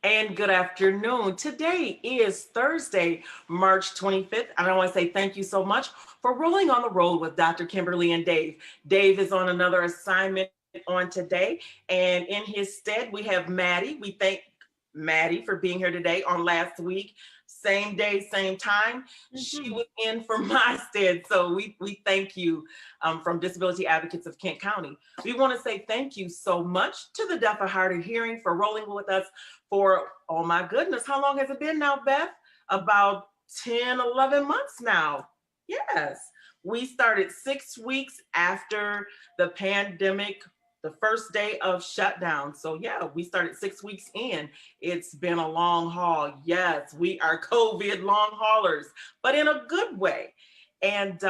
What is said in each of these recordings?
And good afternoon. Today is Thursday, March 25th. And I want to say thank you so much for rolling on the road with Dr. Kimberly and Dave. Dave is on another assignment on today. And in his stead, we have Maddie. We thank Maddie for being here today on last week. Same day, same time. She was in for my stead. So we thank you from Disability Advocates of Kent County. We want to say thank you so much to the Deaf and Hard of Hearing for rolling with us for, oh my goodness, how long has it been now, Beth? About 10, 11 months now. Yes. We started 6 weeks after the pandemic, the first day of shutdown. So yeah, we started 6 weeks in. It's been a long haul. Yes, we are COVID long haulers, but in a good way. And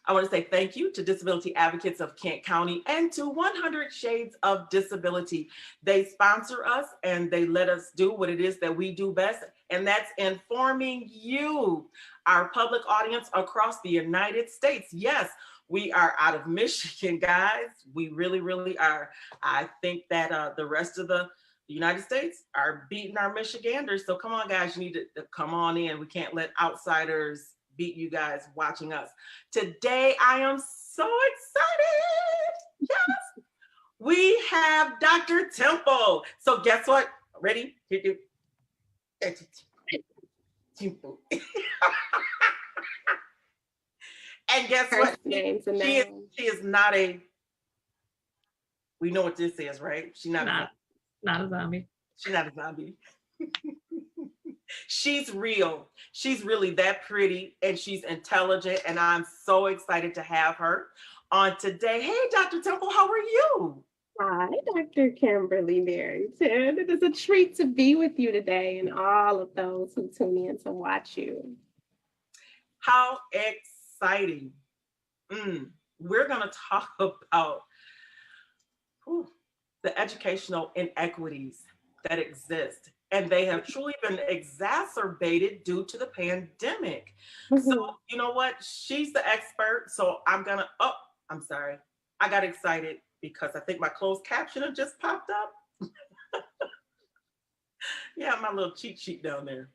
I want to say thank you to Disability Advocates of Kent County and to 100 Shades of Disability. They sponsor us and they let us do what it is that we do best, and that's informing you, our public audience across the United States. Yes, we are out of Michigan, guys. We really, really are. I think that the rest of the United States are beating our Michiganders. So come on, guys, you need to come on in. We can't let outsiders beat you guys watching us. Today, I am so excited. Yes, we have Dr. Temple. So guess what? Ready? Temple. And guess what? She is not a, we know what this is, right? She's not a zombie. She's not a zombie. She's real. She's really that pretty and she's intelligent. And I'm so excited to have her on today. Hey, Dr. Temple, how are you? Hi, Dr. Kimberly Barrington. It is a treat to be with you today and all of those who tune in to watch you. How exciting. We're going to talk about the educational inequities that exist. And they have truly been exacerbated due to the pandemic. So you know what? She's the expert. So I'm sorry. I got excited because I think my closed captioner just popped up. Yeah, my little cheat sheet down there.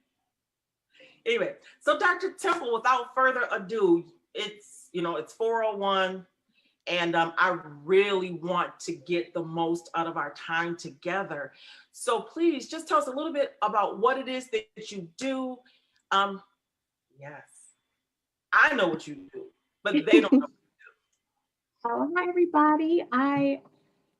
Anyway, so Dr. Temple, without further ado, it's 4:01. And I really want to get the most out of our time together. So please just tell us a little bit about what it is that you do. Yes, I know what you do, but they don't know what you do. Hi, everybody. I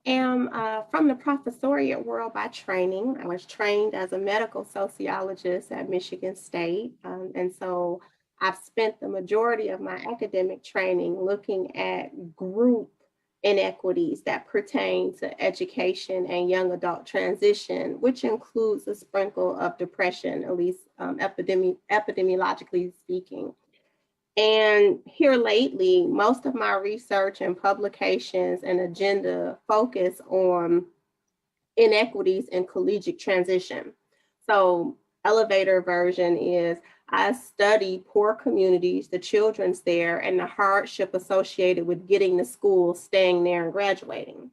am from the professoriate world by training. I was trained as a medical sociologist at Michigan State. And so I've spent the majority of my academic training looking at group inequities that pertain to education and young adult transition, which includes a sprinkle of depression, at least epidemiologically speaking. And here lately, most of my research and publications and agenda focus on inequities in collegiate transition. So elevator version is I study poor communities, the children's there, and the hardship associated with getting to school, staying there, and graduating.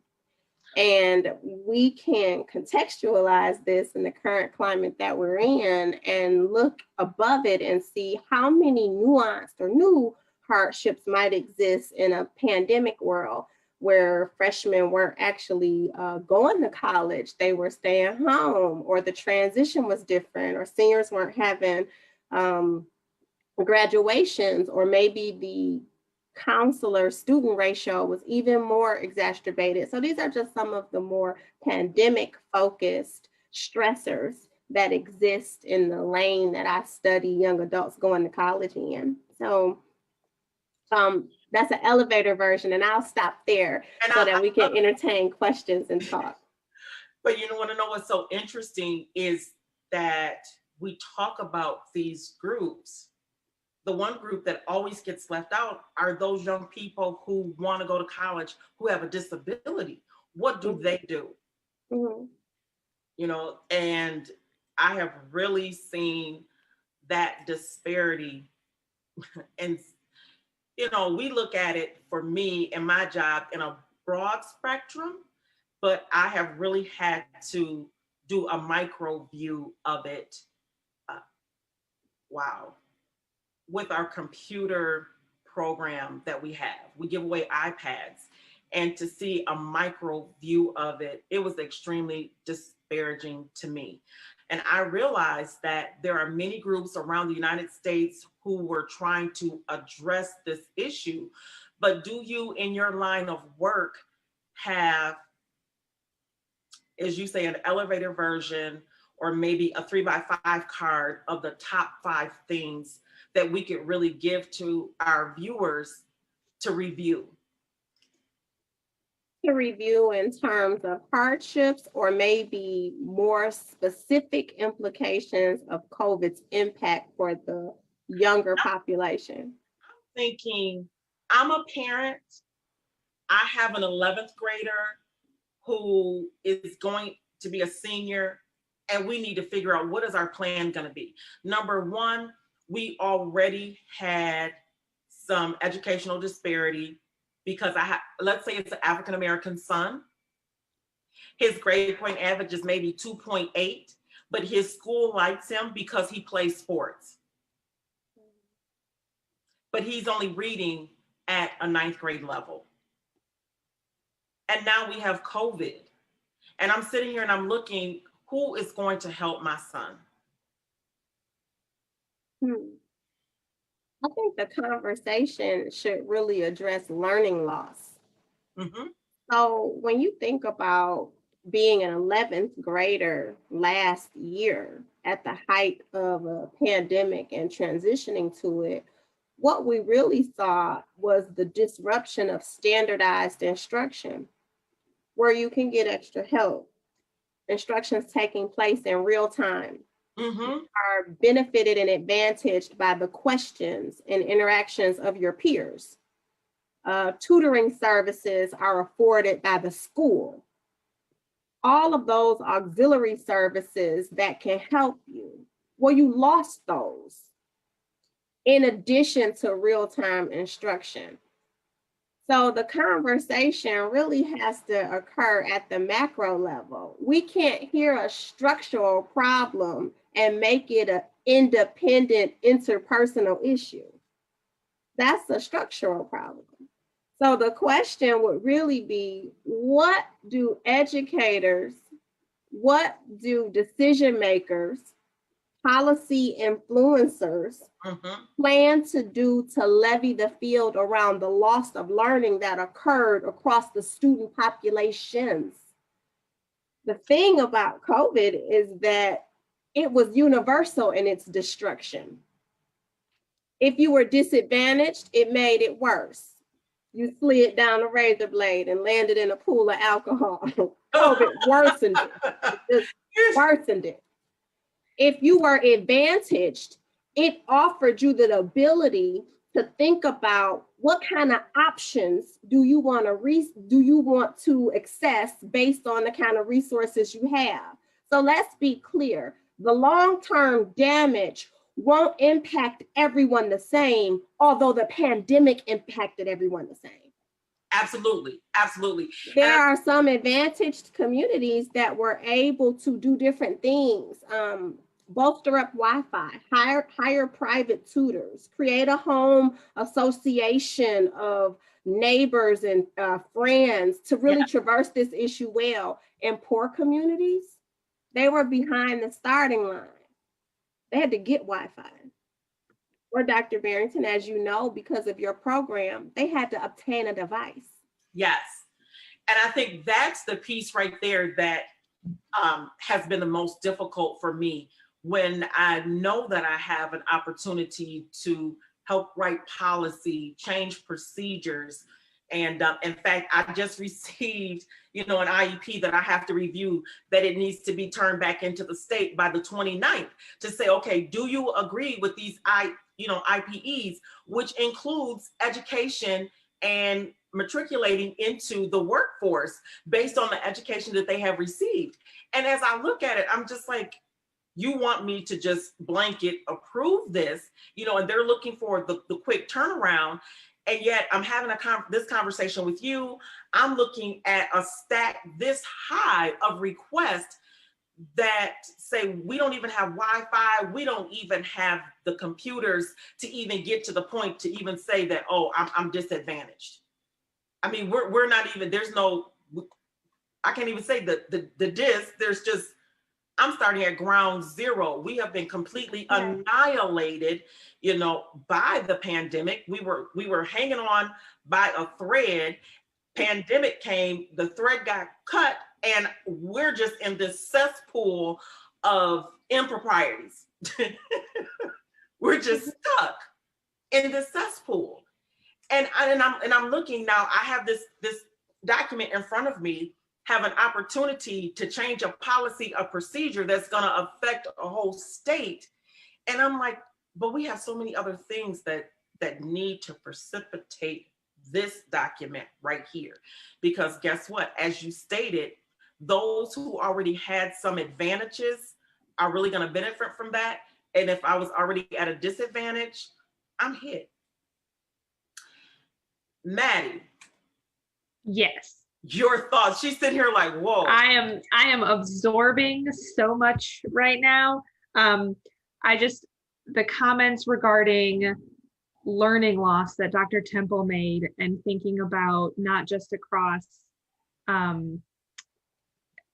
And we can contextualize this in the current climate that we're in and look above it and see how many nuanced or new hardships might exist in a pandemic world where freshmen weren't actually going to college, they were staying home, or the transition was different, or seniors weren't having graduations, or maybe the counselor student ratio was even more exacerbated. So these are just some of the more pandemic focused stressors that exist in the lane that I study young adults going to college in. So that's an elevator version, and I'll stop there so that we can entertain questions and talk. But you want to know what's so interesting is that we talk about these groups. The one group that always gets left out are those young people who want to go to college who have a disability. What do they do? And I have really seen that disparity. And, we look at it for me and my job in a broad spectrum, but I have really had to do a micro view of it. Uh, wow. With our computer program that we have, we give away iPads, and to see a micro view of it, it was extremely disparaging to me. And I realized that there are many groups around the United States who were trying to address this issue. But do you, in your line of work, have, as you say, an elevator version or maybe a 3x5 card of the top 5 things that we could really give to our viewers to review? To review in terms of hardships or maybe more specific implications of COVID's impact for the younger population? Thinking, I'm a parent, I have an 11th grader who is going to be a senior, and we need to figure out what is our plan going to be. Number one, we already had some educational disparity because let's say it's an African American son. His grade point average is maybe 2.8, but his school likes him because he plays sports. But he's only reading at a 9th grade level. And now we have COVID. And I'm sitting here and I'm looking, who is going to help my son? I think the conversation should really address learning loss. Mm-hmm. So when you think about being an 11th grader last year at the height of a pandemic and transitioning to it, what we really saw was the disruption of standardized instruction, where you can get extra help, instructions taking place in real time, are benefited and advantaged by the questions and interactions of your peers. Tutoring services are afforded by the school. All of those auxiliary services that can help you, well, you lost those in addition to real-time instruction. So the conversation really has to occur at the macro level. We can't hear a structural problem and make it an independent interpersonal issue. That's a structural problem. So the question would really be, what do educators, what do decision makers, policy influencers plan to do to levy the field around the loss of learning that occurred across the student populations? The thing about COVID is that it was universal in its destruction. If you were disadvantaged, it made it worse. You slid down a razor blade and landed in a pool of alcohol. COVID worsened it. It just worsened it. If you were advantaged, it offered you the ability to think about what kind of options do you want to access based on the kind of resources you have. So let's be clear, the long-term damage won't impact everyone the same, although the pandemic impacted everyone the same. Absolutely, absolutely. There are some advantaged communities that were able to do different things, bolster up Wi-Fi, hire private tutors, create a home association of neighbors and friends to really traverse this issue well. In poor communities, they were behind the starting line. They had to get Wi-Fi. Or Dr. Barrington, as you know, because of your program, they had to obtain a device. Yes. And I think that's the piece right there that has been the most difficult for me, when I know that I have an opportunity to help write policy, change procedures. And in fact, I just received, an IEP that I have to review, that it needs to be turned back into the state by the 29th to say, okay, do you agree with these IPEs, which includes education and matriculating into the workforce based on the education that they have received. And as I look at it, I'm just like, you want me to just blanket approve this, and they're looking for the quick turnaround. And yet I'm having this conversation with you. I'm looking at a stack this high of requests that say we don't even have Wi-Fi, we don't even have the computers to even get to the point to even say that, oh, I'm disadvantaged. I mean, we're not even, there's no, I can't even say the dis, there's just, I'm starting at ground zero. We have been completely annihilated, you know, by the pandemic. We were hanging on by a thread. Pandemic came, the thread got cut, and we're just in this cesspool of improprieties. We're just stuck in this cesspool. And I'm looking now, I have this document in front of me, have an opportunity to change a policy, a procedure that's going to affect a whole state. And I'm like, but we have so many other things that need to precipitate this document right here. Because guess what? As you stated, those who already had some advantages are really going to benefit from that. And if I was already at a disadvantage, I'm hit. Maddie. Yes. Your thoughts. She's sitting here like, whoa. I am absorbing so much right now. The comments regarding learning loss that Dr. Temple made, and thinking about not just across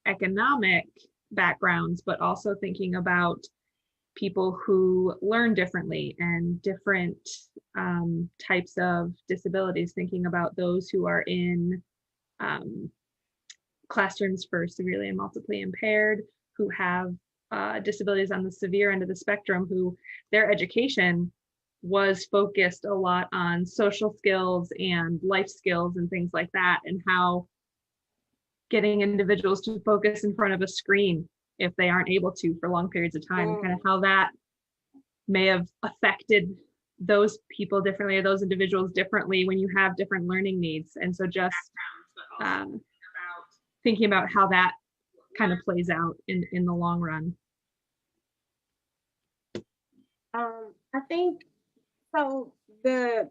economic backgrounds, but also thinking about people who learn differently and different types of disabilities, thinking about those who are in classrooms for severely and multiply impaired, who have disabilities on the severe end of the spectrum, who their education was focused a lot on social skills and life skills and things like that, and how getting individuals to focus in front of a screen if they aren't able to for long periods of time, kind of how that may have affected those people differently, or those individuals differently when you have different learning needs. And so just thinking about how that kind of plays out in the long run. I think so. This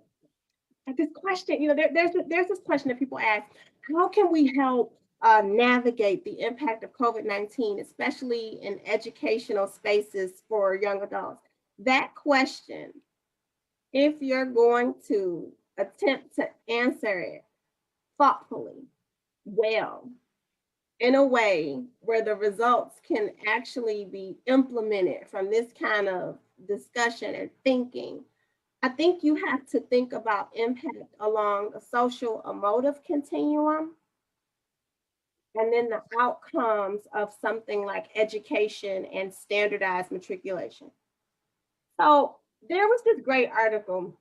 question, you know, there's this question that people ask: how can we help navigate the impact of COVID-19, especially in educational spaces for young adults? That question, if you're going to attempt to answer it thoughtfully, well, in a way where the results can actually be implemented from this kind of discussion and thinking, I think you have to think about impact along a social emotive continuum, and then the outcomes of something like education and standardized matriculation. So there was this great article.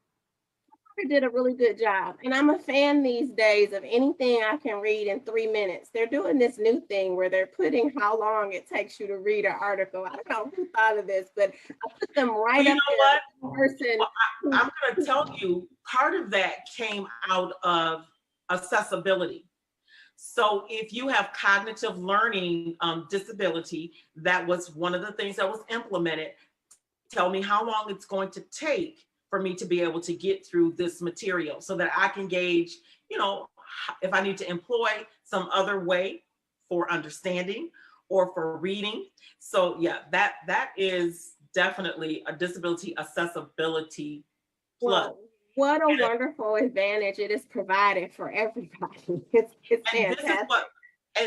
Did a really good job, and I'm a fan these days of anything I can read in 3 minutes. They're doing this new thing where they're putting how long it takes you to read an article. I don't know who thought of this, but I put them right up there. Well, I'm going to tell you, part of that came out of accessibility. So if you have cognitive learning disability, that was one of the things that was implemented. Tell me how long it's going to take for me to be able to get through this material, so that I can gauge, you know, if I need to employ some other way for understanding or for reading. So yeah, that is definitely a disability accessibility plus. Well, what a wonderful advantage it is provided for everybody. It's fantastic.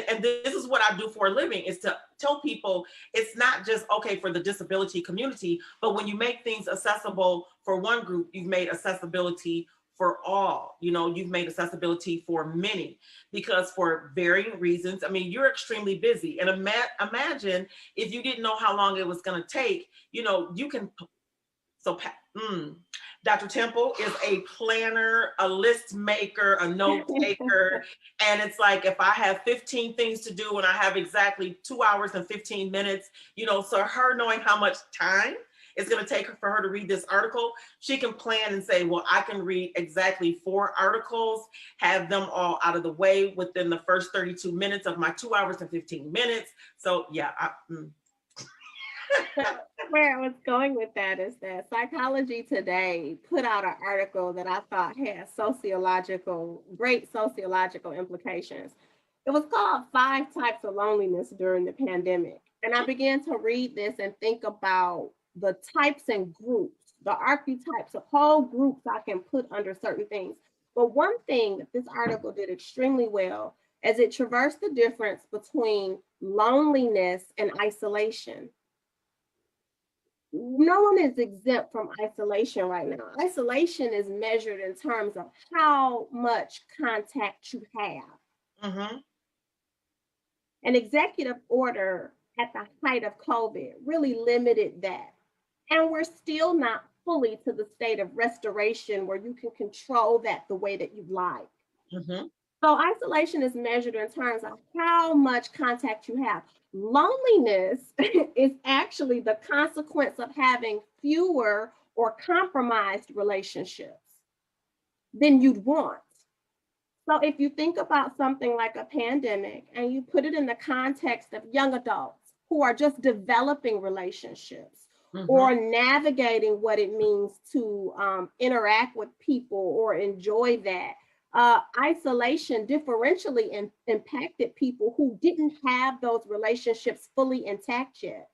And this is what I do for a living, is to tell people it's not just okay for the disability community, but when you make things accessible for one group, you've made accessibility for all. You know, you've made accessibility for many, because for varying reasons, I mean, you're extremely busy. And imagine if you didn't know how long it was going to take, you know, you can. So Dr. Temple is a planner, a list maker, a note taker. And it's like, if I have 15 things to do and I have exactly 2 hours and 15 minutes, you know, so her knowing how much time it's going to take for her to read this article, she can plan and say, well, I can read exactly 4 articles, have them all out of the way within the first 32 minutes of my 2 hours and 15 minutes. So yeah, Where I was going with that is that Psychology Today put out an article that I thought had great sociological implications. It was called 5 Types of Loneliness During the Pandemic. And I began to read this and think about the types and groups, the archetypes of whole groups I can put under certain things. But one thing that this article did extremely well is it traversed the difference between loneliness and isolation. No one is exempt from isolation right now. Isolation is measured in terms of how much contact you have. Mm-hmm. An executive order at the height of COVID really limited that. And we're still not fully to the state of restoration where you can control that the way that you like. Mm-hmm. So isolation is measured in terms of how much contact you have. Loneliness is actually the consequence of having fewer or compromised relationships than you'd want. So if you think about something like a pandemic and you put it in the context of young adults who are just developing relationships or navigating what it means to interact with people or enjoy that, isolation differentially impacted people who didn't have those relationships fully intact yet.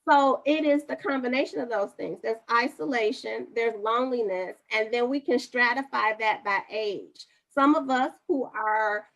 So it is the combination of those things. There's isolation, there's loneliness, and then we can stratify that by age. Some of us who are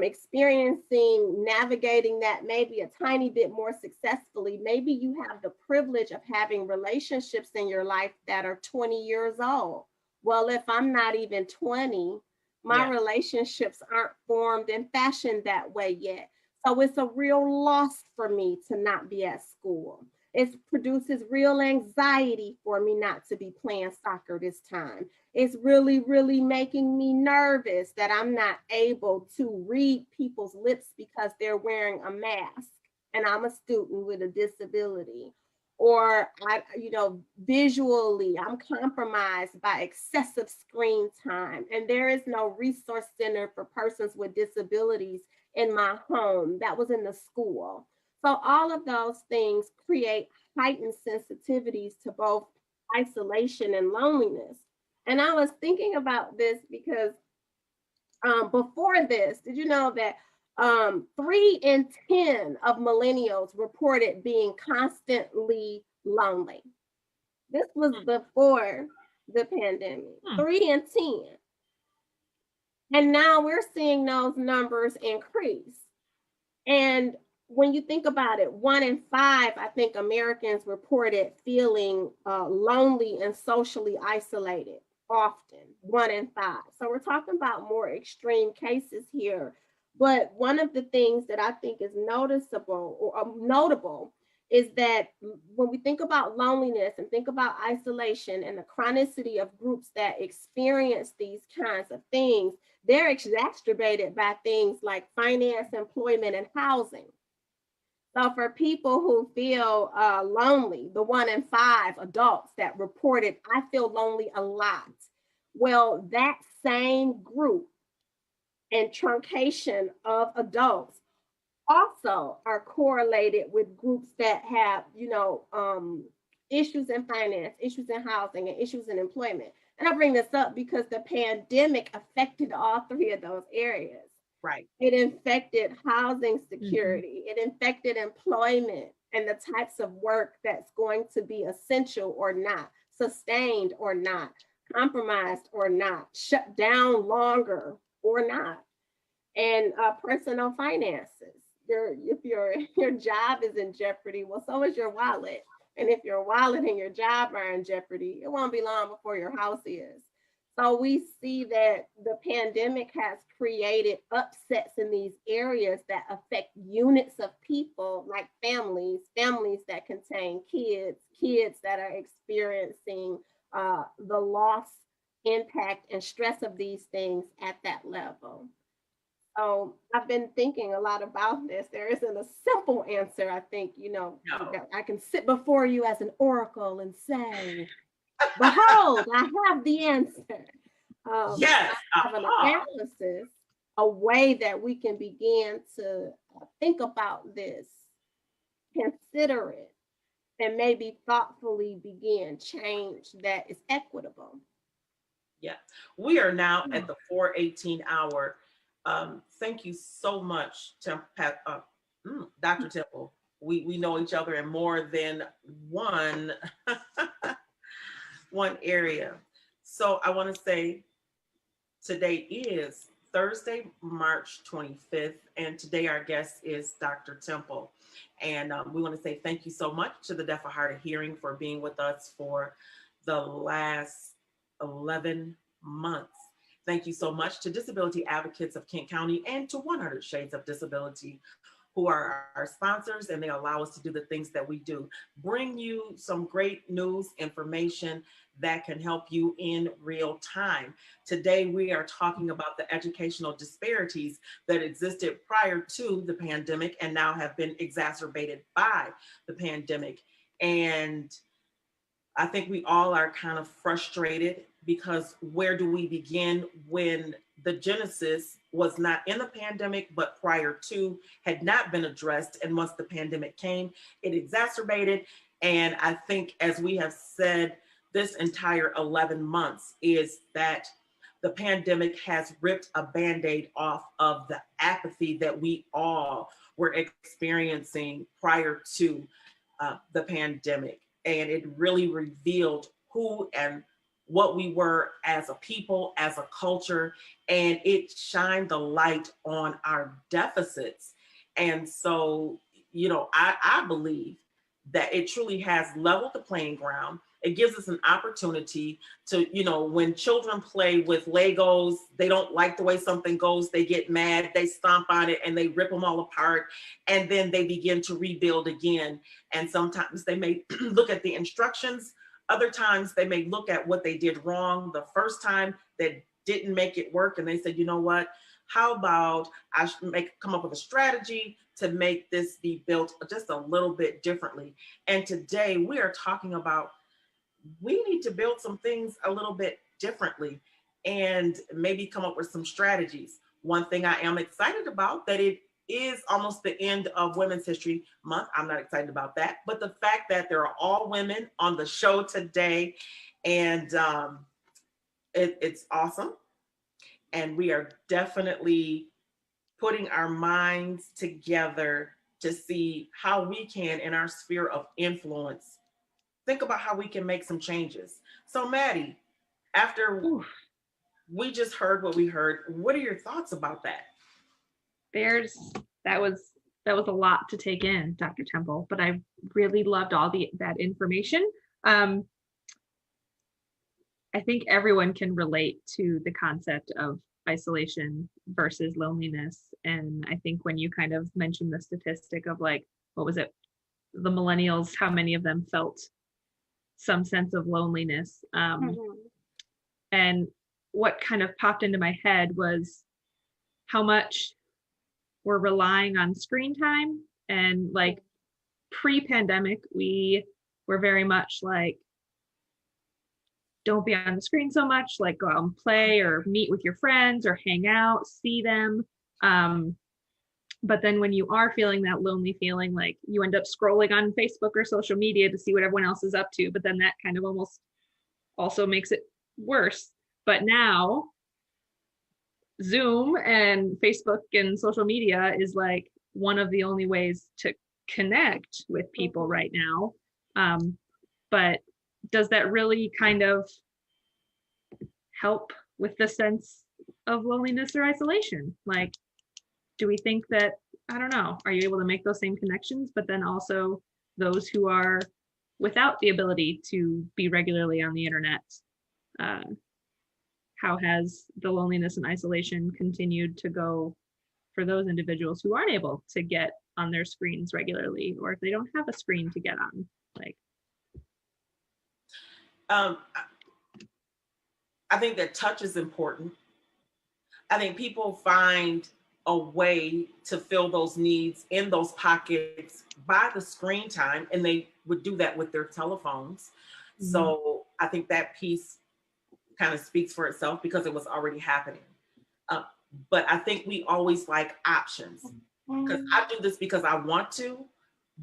experiencing navigating that maybe a tiny bit more successfully, maybe you have the privilege of having relationships in your life that are 20 years old. Well, if I'm not even 20, my relationships aren't formed and fashioned that way yet. So it's a real loss for me to not be at school. It produces real anxiety for me not to be playing soccer this time. It's really, really making me nervous that I'm not able to read people's lips because they're wearing a mask and I'm a student with a disability. Or visually, I'm compromised by excessive screen time, and there is no resource center for persons with disabilities in my home. That was in the school. So all of those things create heightened sensitivities to both isolation and loneliness. And I was thinking about this because before this, did you know that 3 in 10 of millennials reported being constantly lonely? This was before the pandemic, 3 in 10. And now we're seeing those numbers increase. And when you think about it, 1 in 5, I think Americans reported feeling lonely and socially isolated often, 1 in 5. So we're talking about more extreme cases here. But one of the things that I think is noticeable or notable is that when we think about loneliness and think about isolation and the chronicity of groups that experience these kinds of things, they're exacerbated by things like finance, employment, and housing. So for people who feel lonely, the 1 in 5 adults that reported, I feel lonely a lot. Well, that same group and truncation of adults also are correlated with groups that have, issues in finance, issues in housing, and issues in employment. And I bring this up because the pandemic affected all 3 of those areas. Right. It infected housing security. It infected employment and the types of work that's going to be essential or not, sustained or not, compromised or not, shut down longer or not. And personal finances. If your job is in jeopardy, well, so is your wallet. And if your wallet and your job are in jeopardy, it won't be long before your house is. So we see that the pandemic has created upsets in these areas that affect units of people, like families that contain kids that are experiencing the loss, impact, and stress of these things at that level. I've been thinking a lot about this. There isn't a simple answer. I think, No. I can sit before you as an oracle and say, behold, I have the answer. Yes. I have an analysis, a way that we can begin to think about this, consider it, and maybe thoughtfully begin change that is equitable. Yeah. We are now at the 4:18 hour. Thank you so much, Dr. Temple. we know each other in more than one one area. So I want to say today is Thursday, March 25th, and today our guest is Dr. Temple. And we want to say thank you so much to the Deaf of Hard of Hearing for being with us for the last 11 months. Thank you so much to Disability Advocates of Kent County and to 100 Shades of Disability, who are our sponsors, and they allow us to do the things that we do. Bring you some great news, information that can help you in real time. Today, we are talking about the educational disparities that existed prior to the pandemic and now have been exacerbated by the pandemic. And I think we all are kind of frustrated because where do we begin when the genesis was not in the pandemic, but prior to had not been addressed. And once the pandemic came, it exacerbated. And I think, as we have said, this entire 11 months is that the pandemic has ripped a Band-Aid off of the apathy that we all were experiencing prior to the pandemic. And it really revealed who and what we were as a people, as a culture, and it shined the light on our deficits. And so, I believe that it truly has leveled the playing ground. It gives us an opportunity to, when children play with Legos, they don't like the way something goes, they get mad, they stomp on it and they rip them all apart. And then they begin to rebuild again. And sometimes they may look at the instructions. Other times they may look at what they did wrong the first time that didn't make it work. And they said, you know what, how about I should come up with a strategy to make this be built just a little bit differently. And today we are talking about, we need to build some things a little bit differently and maybe come up with some strategies. One thing I am excited about, that it is almost the end of Women's History Month. I'm not excited about that, but the fact that there are all women on the show today, and it's awesome. And we are definitely putting our minds together to see how we can, in our sphere of influence, think about how we can make some changes. So Maddie, after we just heard what we heard, what are your thoughts about that? That was a lot to take in, Dr. Temple, but I really loved all that information. I think everyone can relate to the concept of isolation versus loneliness. And I think when you kind of mentioned the statistic of, like, what was it, the millennials, how many of them felt some sense of loneliness. And what kind of popped into my head was how much we're relying on screen time. And like pre-pandemic, we were very much like, don't be on the screen so much, like go out and play or meet with your friends or hang out, see them. But then when you are feeling that lonely feeling, like you end up scrolling on Facebook or social media to see what everyone else is up to, but then that kind of almost also makes it worse. But now Zoom and Facebook and social media is like one of the only ways to connect with people right now. But does that really kind of help with the sense of loneliness or isolation? Like, do we think that, I don't know, are you able to make those same connections, but then also those who are without the ability to be regularly on the internet, how has the loneliness and isolation continued to go for those individuals who aren't able to get on their screens regularly, or if they don't have a screen to get on? Like, I think that touch is important. I think people find a way to fill those needs in those pockets by the screen time, and they would do that with their telephones. Mm-hmm. So I think that piece kind of speaks for itself because it was already happening. But I think we always like options, because I do this because I want to,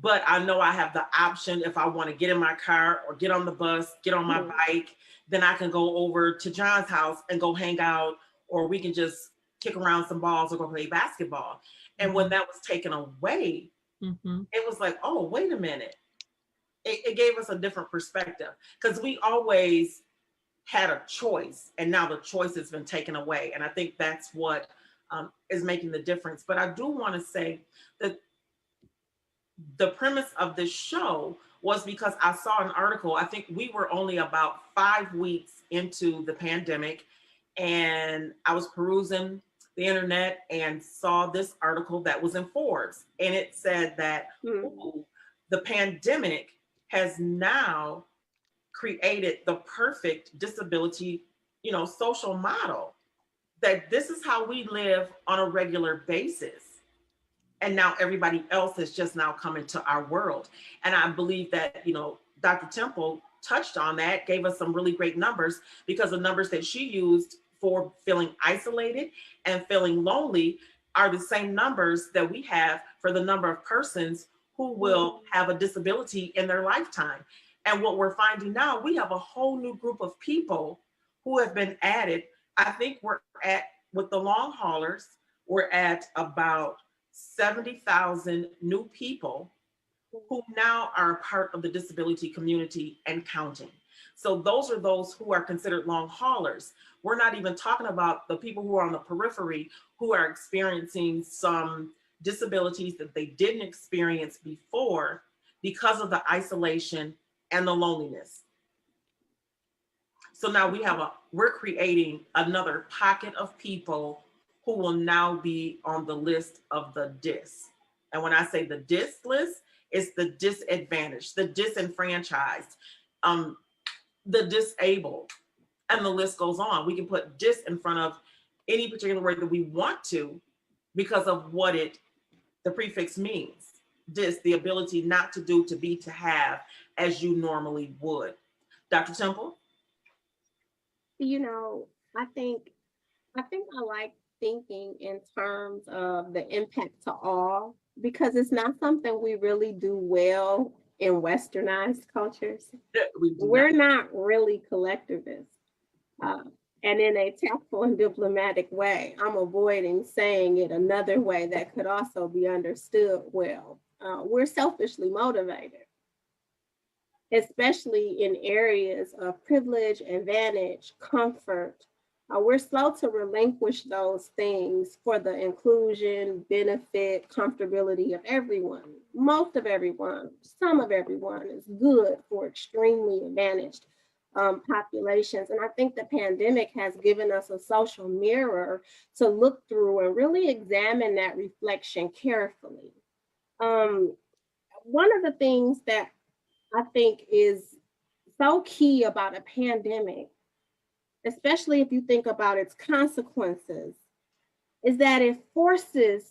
but I know I have the option if I want to get in my car or get on the bus, get on my bike, then I can go over to John's house and go hang out, or we can just kick around some balls or go play basketball. And when that was taken away, It was like, oh, wait a minute. It gave us a different perspective, because we always had a choice, and now the choice has been taken away. And I think that's what is making the difference. But I do want to say that the premise of this show was because I saw an article. I think we were only about 5 weeks into the pandemic, and I was perusing the internet and saw this article that was in Forbes, and it said that ooh, the pandemic has now created the perfect disability, social model, that this is how we live on a regular basis. And now everybody else has just now come into our world. And I believe that, Dr. Temple touched on that, gave us some really great numbers, because the numbers that she used for feeling isolated and feeling lonely are the same numbers that we have for the number of persons who will have a disability in their lifetime. And what we're finding now, we have a whole new group of people who have been added. I think with the long haulers, we're at about 70,000 new people who now are a part of the disability community and counting. So those are those who are considered long haulers. We're not even talking about the people who are on the periphery, who are experiencing some disabilities that they didn't experience before because of the isolation and the loneliness. So now we're creating another pocket of people who will now be on the list of the DIS. And when I say the DIS list, it's the disadvantaged, the disenfranchised, the disabled, and the list goes on. We can put DIS in front of any particular word that we want to, because of what the prefix means. DIS, the ability not to do, to be, to have as you normally would. Dr. Temple? I think I like thinking in terms of the impact to all, because it's not something we really do well in westernized cultures. We're not really collectivists. And in a tactful and diplomatic way, I'm avoiding saying it another way that could also be understood well. We're selfishly motivated, especially in areas of privilege, advantage, comfort. We're slow to relinquish those things for the inclusion, benefit, comfortability of everyone. Most of everyone, some of everyone is good for extremely advantaged populations. And I think the pandemic has given us a social mirror to look through and really examine that reflection carefully. One of the things that I think is so key about a pandemic, especially if you think about its consequences, is that it forces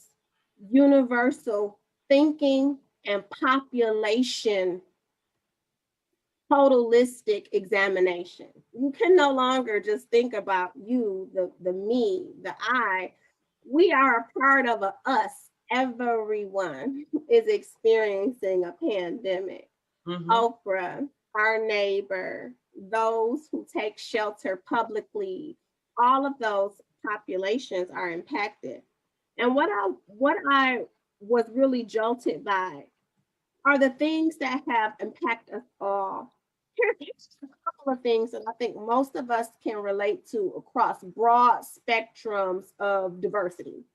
universal thinking and population totalistic examination. You can no longer just think about you, the me, the I. We are a part of a us. Everyone is experiencing a pandemic. Oprah, our neighbor, those who take shelter publicly, all of those populations are impacted. And what I was really jolted by are the things that have impacted us all. Here's a couple of things that I think most of us can relate to across broad spectrums of diversity.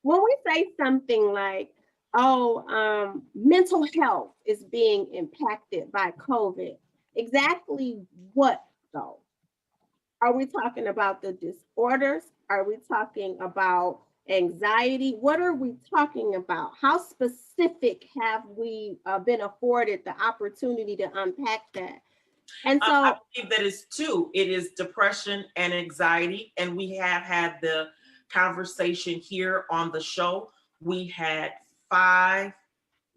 When we say something like, mental health is being impacted by COVID, exactly what though? Are we talking about the disorders? Are we talking about anxiety? What are we talking about? How specific have we been afforded the opportunity to unpack that? And so I believe that is two. It is depression and anxiety. And we have had the conversation here on the show. We had 5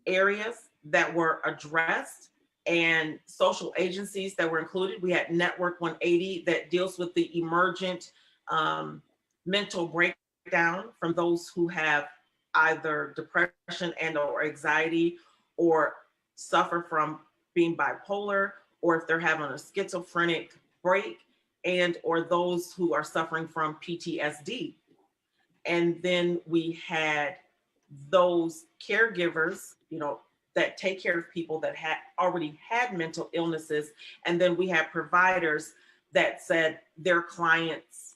areas that were addressed and social agencies that were included. We had Network 180 that deals with the emergent mental breakdown from those who have either depression and or anxiety, or suffer from being bipolar, or if they're having a schizophrenic break, and or those who are suffering from PTSD. And then we had those caregivers, that take care of people that had already had mental illnesses. And then we had providers that said their clients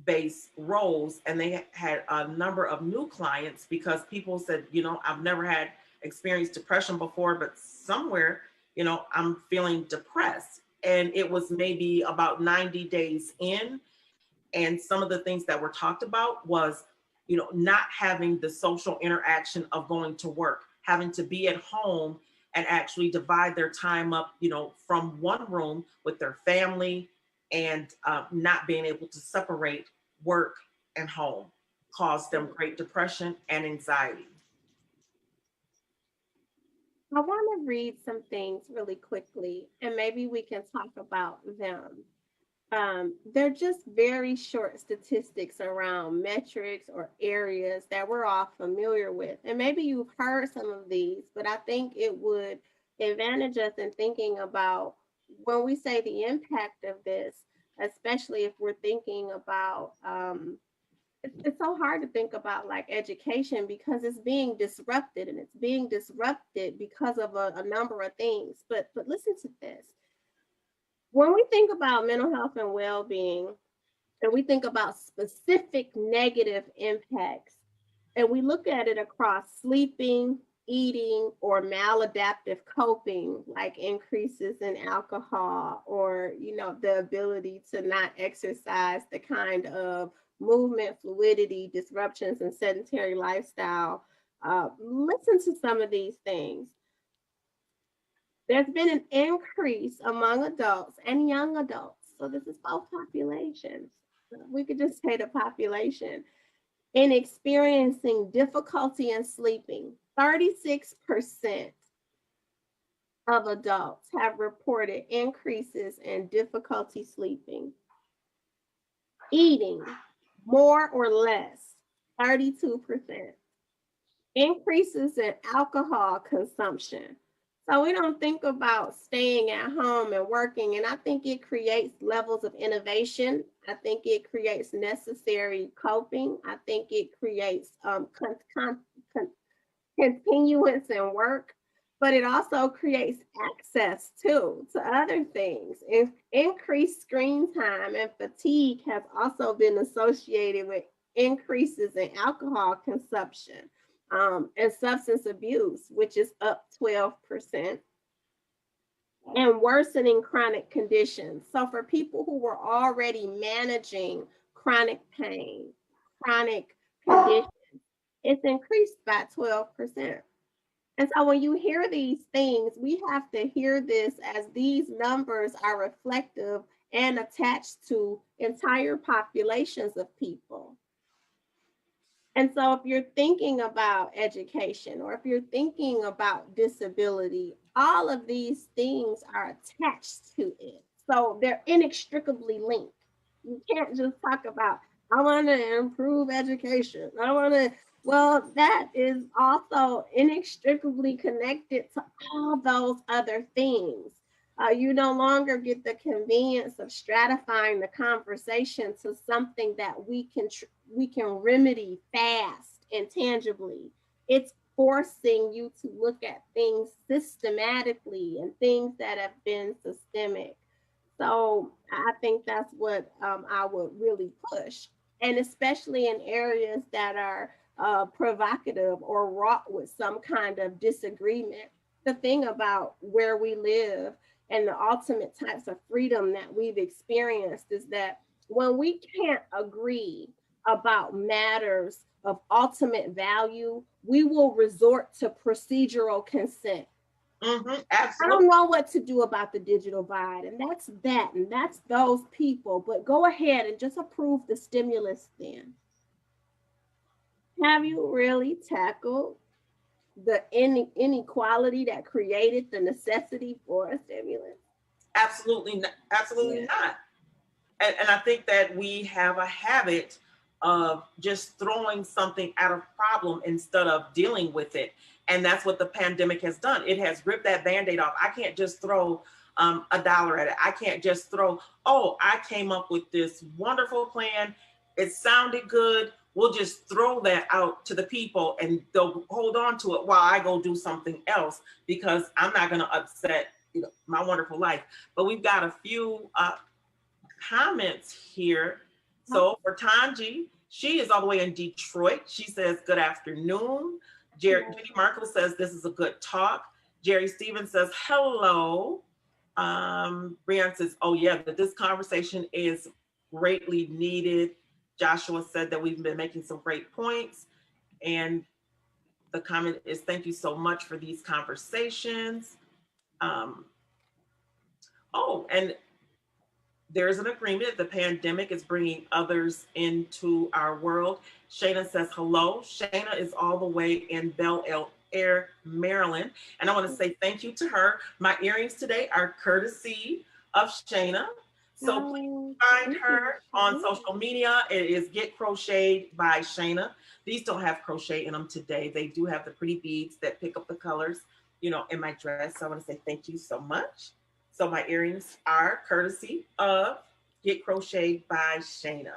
based roles, and they had a number of new clients because people said, I've never had experienced depression before, but somewhere, I'm feeling depressed. And it was maybe about 90 days in. And some of the things that were talked about was, not having the social interaction of going to work, having to be at home and actually divide their time up, from one room with their family, and not being able to separate work and home caused them great depression and anxiety. I want to read some things really quickly, and maybe we can talk about them. They're just very short statistics around metrics or areas that we're all familiar with. And maybe you've heard some of these, but I think it would advantage us in thinking about when we say the impact of this, especially if we're thinking about, it's so hard to think about like education because it's being disrupted, and it's being disrupted because of a number of things. But listen to this. When we think about mental health and well-being, and we think about specific negative impacts, and we look at it across sleeping, eating, or maladaptive coping, like increases in alcohol, or the ability to not exercise, the kind of movement fluidity disruptions and sedentary lifestyle. Listen to some of these things. There's been an increase among adults and young adults. So this is both populations. We could just say the population in experiencing difficulty in sleeping. 36% of adults have reported increases in difficulty sleeping. Eating more or less, 32%. Increases in alcohol consumption. So we don't think about staying at home and working. And I think it creates levels of innovation. I think it creates necessary coping. I think it creates continuance in work, but it also creates access to other things. Increased screen time and fatigue has also been associated with increases in alcohol consumption. And substance abuse, which is up 12%, and worsening chronic conditions. So for people who were already managing chronic pain, chronic conditions, it's increased by 12%. And so when you hear these things, we have to hear this as these numbers are reflective and attached to entire populations of people. And so if you're thinking about education, or if you're thinking about disability, all of these things are attached to it. So they're inextricably linked. You can't just talk about, I want to improve education. Well, that is also inextricably connected to all those other things. You no longer get the convenience of stratifying the conversation to something that we can remedy fast and tangibly. It's forcing you to look at things systematically and things that have been systemic. So I think that's what I would really push, and especially in areas that are provocative or wrought with some kind of disagreement. The thing about where we live and the ultimate types of freedom that we've experienced is that when we can't agree about matters of ultimate value, we will resort to procedural consent. Absolutely. I don't know what to do about the digital divide, and that's those people, but go ahead and just approve the stimulus then. Have you really tackled the inequality that created the necessity for a stimulus? Absolutely not. And I think that we have a habit of just throwing something at a problem instead of dealing with it. And that's what the pandemic has done. It has ripped that Band-Aid off. I can't just throw $1 at it. I can't just throw, I came up with this wonderful plan. It sounded good. we'll just throw that out to the people and they'll hold on to it while I go do something else because I'm not going to upset, you know, my wonderful life. But we've got a few comments here. So for Tanji, she is all the way in Detroit. She says, good afternoon. Judy Markle says, this is a good talk. Jerry Stevens says, hello. Brianne says, oh yeah, that this conversation is greatly needed. Joshua said that we've been making some great points. And the comment is, thank you so much for these conversations. Oh, and there's an agreement. The pandemic is bringing others into our world. Shayna says hello. Shayna is all the way in Bel Air, Maryland. And I want to say thank you to her. My earrings today are courtesy of Shayna. So please find her on social media. It is Get Crocheted by Shayna. These don't have crochet in them today. They do have the pretty beads that pick up the colors, you know, in my dress. So I want to say thank you so much. So my earrings are courtesy of Get Crocheted by Shayna.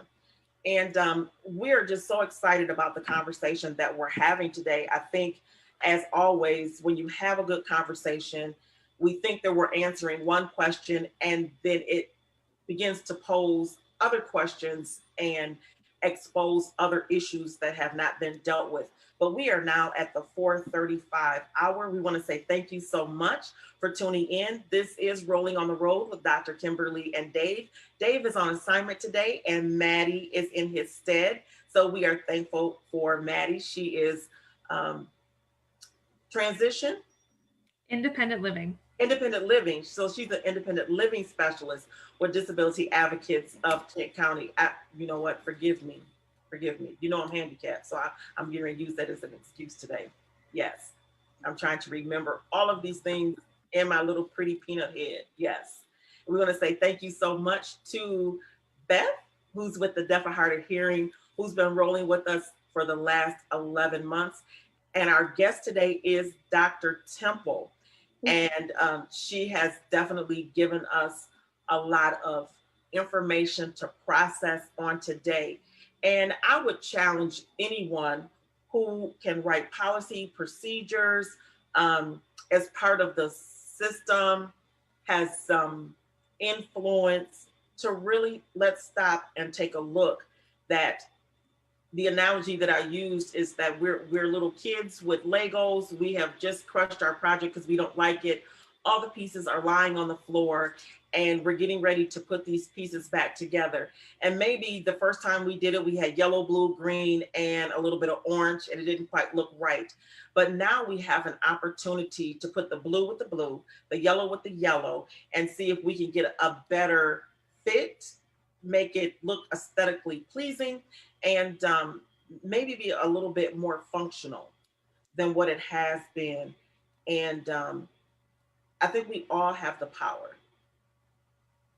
And we're just so excited about the conversation that we're having today. I think, as always, when you have a good conversation, we think that we're answering one question and then it begins to pose other questions and expose other issues that have not been dealt with. But we are now at the 4:35 hour. We want to say thank you so much for tuning in. This is Rolling on the Road with Dr. Kimberly and Dave. Dave is on assignment today and Maddie is in his stead. So we are thankful for Maddie. She is transition. Independent living. Independent living. So she's an independent living specialist with Disability Advocates of Kent County. You know what? Forgive me. You know I'm handicapped, so I'm going to use that as an excuse today. Yes, I'm trying to remember all of these things in my little pretty peanut head. Yes. We want to say thank you so much to Beth, who's with the Deaf and Hard of Hearing, who's been rolling with us for the last 11 months. And our guest today is Dr. Temple. And she has definitely given us a lot of information to process on today. And I would challenge anyone who can write policy procedures as part of the system, has some influence, to really let's stop and take a look. That the analogy that I used is that we're little kids with Legos. We have just crushed our project because we don't like it. All the pieces are lying on the floor and we're getting ready to put these pieces back together. And maybe the first time we did it, we had yellow, blue, green, and a little bit of orange, and it didn't quite look right. But now we have an opportunity to put the blue with the blue, the yellow with the yellow, and see if we can get a better fit, make it look aesthetically pleasing, and maybe be a little bit more functional than what it has been. And I think we all have the power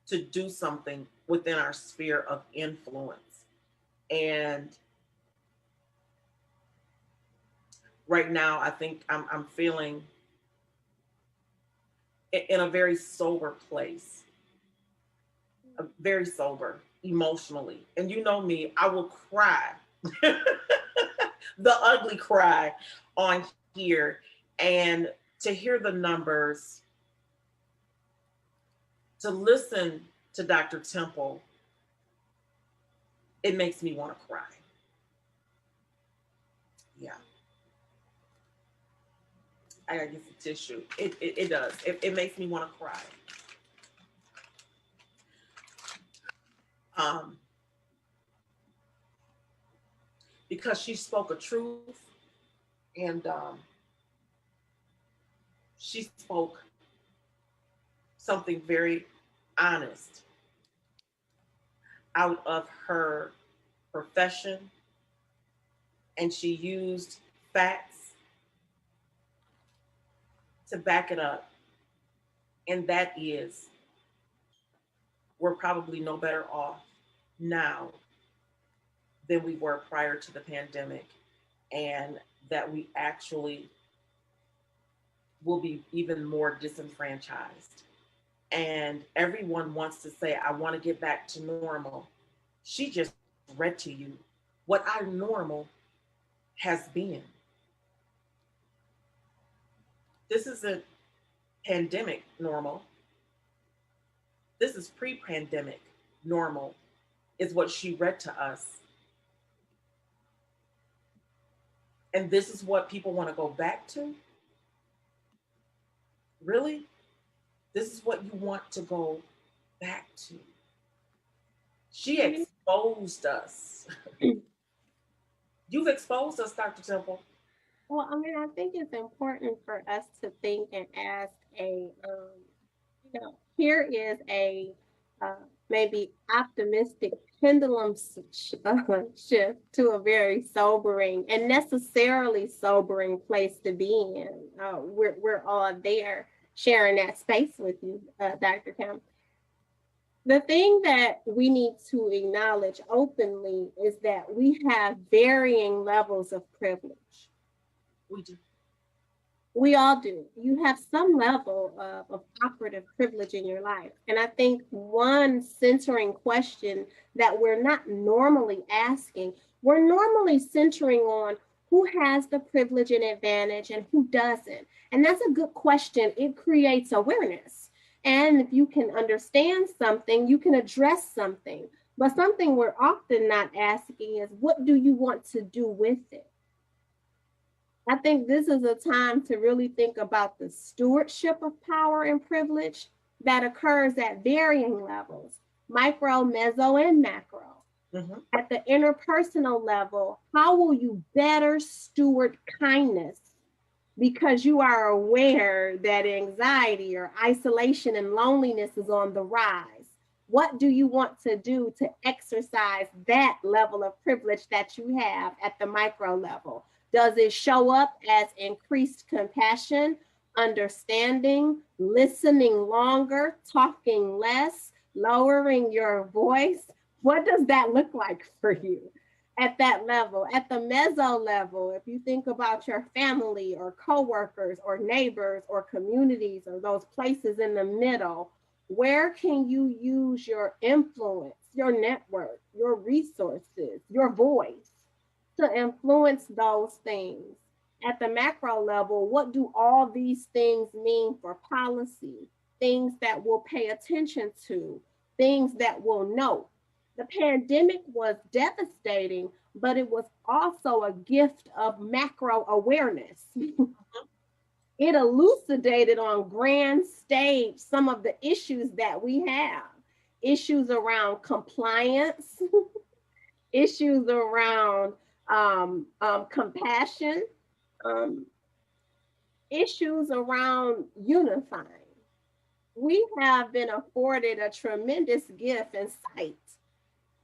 to do something within our sphere of influence. And right now, I think I'm feeling in a very sober place, very sober emotionally. And you know me, I will cry, the ugly cry on here. And to hear the numbers, to listen to Dr. Temple, it makes me want to cry. Yeah. I gotta get some tissue. It does. It makes me want to cry. Because she spoke a truth, and she spoke something very honest out of her profession, and she used facts to back it up. And that is, we're probably no better off now than we were prior to the pandemic, and that we actually will be even more disenfranchised. And everyone wants to say, I want to get back to normal. She just read to you what our normal has been. This isn't pandemic normal. This is pre-pandemic normal, is what she read to us. And this is what people want to go back to? Really? This is what you want to go back to? She exposed us. You've exposed us, Dr. Temple. Well, I mean, I think it's important for us to think and ask here is a uh, maybe optimistic pendulum shift to a very sobering and necessarily sobering place to be in. We're all there sharing that space with you, Dr. Kemp. The thing that we need to acknowledge openly is that we have varying levels of privilege. We do. We all do. You have some level of operative privilege in your life. And I think one centering question that we're not normally asking, we're normally centering on who has the privilege and advantage and who doesn't. And that's a good question. It creates awareness. And if you can understand something, you can address something. But something we're often not asking is, what do you want to do with it? I think this is a time to really think about the stewardship of power and privilege that occurs at varying levels, micro, meso, and macro. Mm-hmm. At the interpersonal level, how will you better steward kindness? Because you are aware that anxiety or isolation and loneliness is on the rise. What do you want to do to exercise that level of privilege that you have at the micro level? Does it show up as increased compassion, understanding, listening longer, talking less, lowering your voice? What does that look like for you at that level? At the meso level, if you think about your family or coworkers or neighbors or communities or those places in the middle, where can you use your influence, your network, your resources, your voice to influence those things? At the macro level, what do all these things mean for policy? Things that we'll pay attention to, things that we'll note. The pandemic was devastating, but it was also a gift of macro awareness. It elucidated on grand stage some of the issues that we have. Issues around compliance, issues around compassion, issues around unifying. We have been afforded a tremendous gift and sight.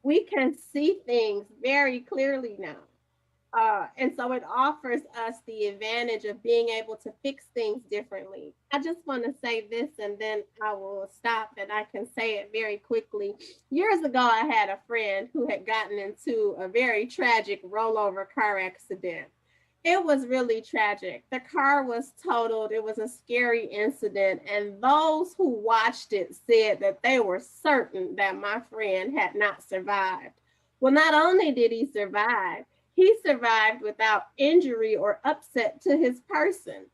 We can see things very clearly now. And so it offers us the advantage of being able to fix things differently. I just want to say this and then I will stop and I can say it very quickly. Years ago, I had a friend who had gotten into a very tragic rollover car accident. It was really tragic. The car was totaled. It was a scary incident. And those who watched it said that they were certain that my friend had not survived. Well, not only did he survived without injury or upset to his person.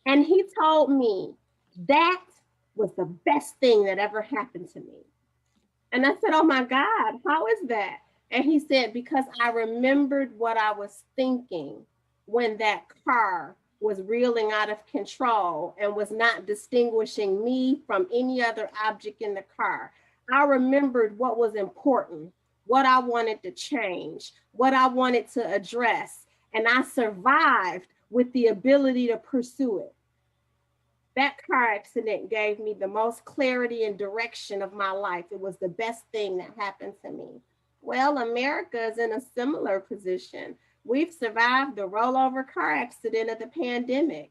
And he told me that was the best thing that ever happened to me. And I said, oh my God, how is that? And he said, because I remembered what I was thinking when that car was reeling out of control and was not distinguishing me from any other object in the car. I remembered what was important, what I wanted to change, what I wanted to address, and I survived with the ability to pursue it. That car accident gave me the most clarity and direction of my life. It was the best thing that happened to me. Well, America is in a similar position. We've survived the rollover car accident of the pandemic,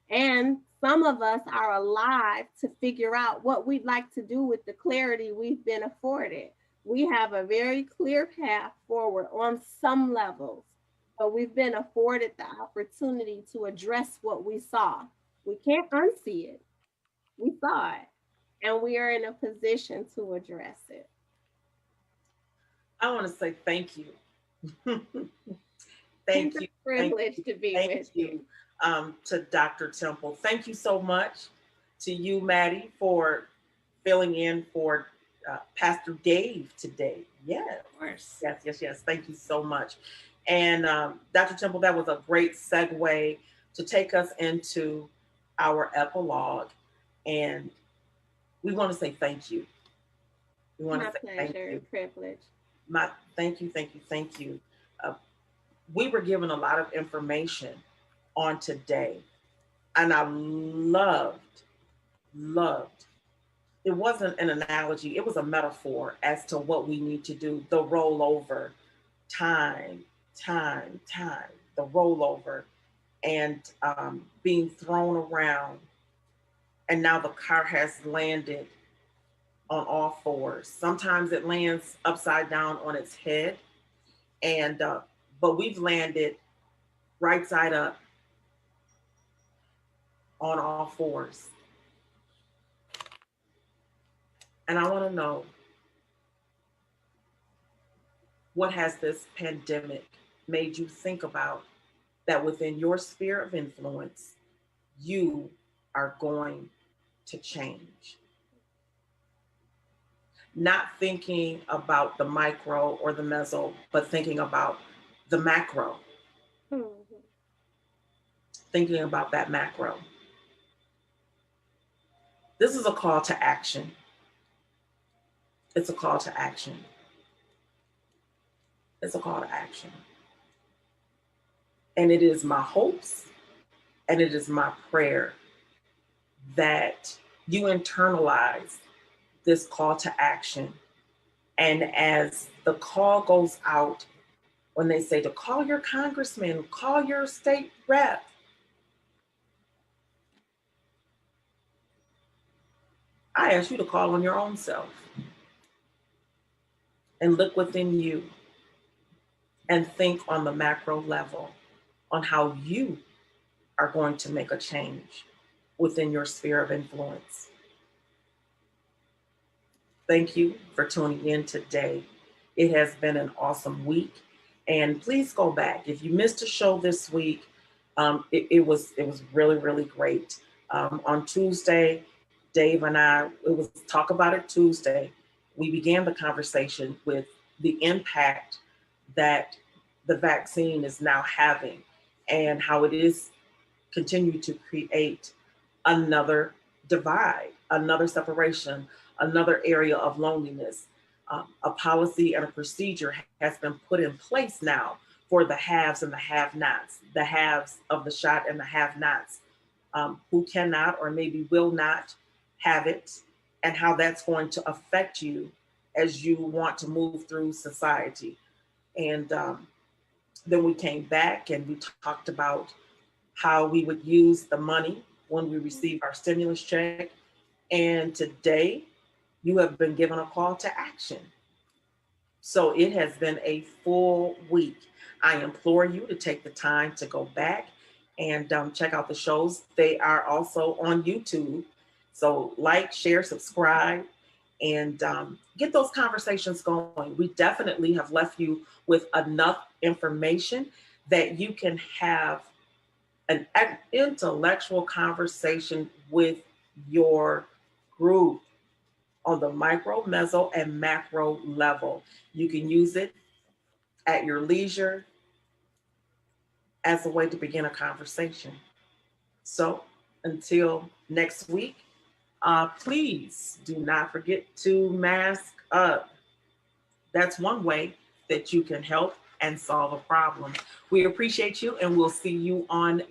and some of us are alive to figure out what we'd like to do with the clarity we've been afforded. We have a very clear path forward on some levels, but we've been afforded the opportunity to address what we saw. We can't unsee it. We saw it, and we are in a position to address it. I want to say thank you Thank It's a you. privilege to be Thank with you to Dr. Temple. Thank you so much to you, Maddie, for filling in for Pastor Dave today. Yes, Of course. yes. Thank you so much. And Dr. Temple, that was a great segue to take us into our epilogue. And we want to say thank you. We want My to say thank pleasure you. and privilege. Thank you. Uh, we were given a lot of information on today, and I loved. It wasn't an analogy; it was a metaphor as to what we need to do. The rollover, time, the rollover, and being thrown around, and now the car has landed on all fours. Sometimes it lands upside down on its head, and but we've landed right side up on all fours. And I want to know, what has this pandemic made you think about that within your sphere of influence, you are going to change? Not thinking about the micro or the meso, but thinking about the macro, Mhm. thinking about that macro. This is a call to action. It's a call to action. It's a call to action. And it is my hopes and it is my prayer that you internalize this call to action. And as the call goes out, when they say to call your congressman, call your state rep, I ask you to call on your own self and look within you and think on the macro level on how you are going to make a change within your sphere of influence. Thank you for tuning in today. It has been an awesome week. And please go back. If you missed a show this week, it was really great. On Tuesday, Dave and I, it was Talk About It Tuesday. We began the conversation with the impact that the vaccine is now having and how it is continue to create another divide, another separation, another area of loneliness. A policy and a procedure has been put in place now for the haves and the have-nots, the haves of the shot and the have-nots, who cannot or maybe will not have it, and how that's going to affect you as you want to move through society. And then we came back and we talked about how we would use the money when we receive our stimulus check. And today, you have been given a call to action. So it has been a full week. I implore you to take the time to go back and check out the shows. They are also on YouTube. So like, share, subscribe, and get those conversations going. We definitely have left you with enough information that you can have an intellectual conversation with your group on the micro, meso, and macro level. You can use it at your leisure as a way to begin a conversation. So until next week, please do not forget to mask up. That's one way that you can help and solve a problem. We appreciate you, and we'll see you on